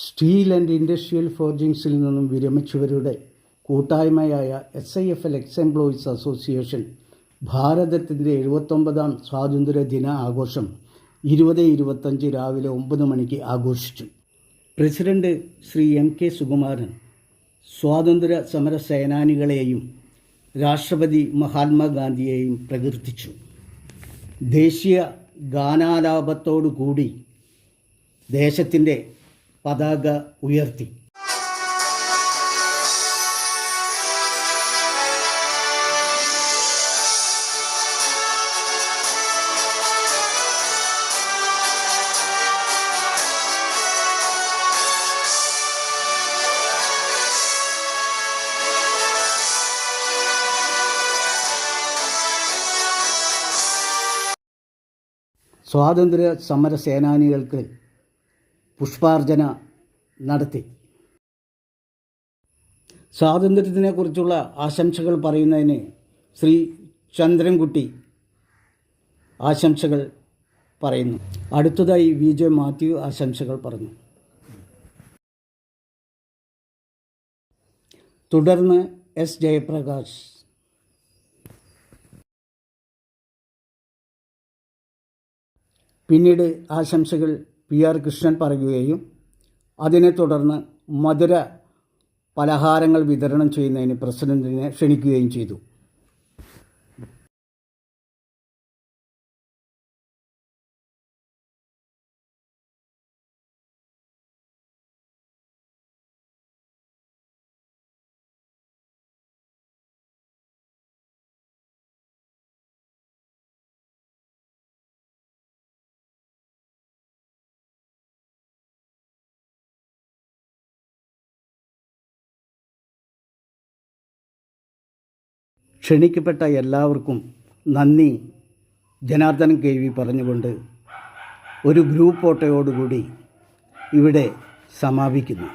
Steel and industrial ഫോർജിങ്സിൽ നിന്നും വിരമിച്ചവരുടെ കൂട്ടായ്മയായ SIFL X employees association ഭാരതത്തിൻ്റെ 79ാം സ്വാതന്ത്ര്യദിന ആഘോഷം 20:25 രാവിലെ 9 മണിക്ക് ആഘോഷിച്ചു. പ്രസിഡന്റ് ശ്രീ MK സുകുമാരൻ സ്വാതന്ത്ര്യ സമര സേനാനികളെയും രാഷ്ട്രപതി മഹാത്മാഗാന്ധിയെയും പ്രകീർത്തിച്ചു. ദേശീയ ഗാനാലാപത്തോടുകൂടി ദേശത്തിൻ്റെ പതാക ഉയർത്തി. സ്വാതന്ത്ര്യ സമര സേനാനികൾക്ക് പുഷ്പാർച്ചന നടത്തി. സ്വാതന്ത്ര്യത്തിനെക്കുറിച്ചുള്ള ആശംസകൾ പറയുന്നതിന് ശ്രീ ചന്ദ്രൻകുട്ടി ആശംസകൾ പറയുന്നു. അടുത്തതായി VJ മാത്യു ആശംസകൾ പറഞ്ഞു. തുടർന്ന് S ജയപ്രകാശ്, പിന്നീട് ആശംസകൾ PR കൃഷ്ണൻ പറയുകയും അതിനെ തുടർന്ന് മധുര പലഹാരങ്ങൾ വിതരണം ചെയ്യുന്നതിന് പ്രസിഡന്റിനെ ക്ഷണിക്കുകയും ചെയ്തു. ക്ഷണിക്കപ്പെട്ട എല്ലാവർക്കും നന്ദി ജനാർദ്ദനൻ KV പറഞ്ഞുകൊണ്ട് ഒരു ഗ്രൂപ്പ് ഫോട്ടോയോടുകൂടി ഇവിടെ സമാപിക്കുന്നു.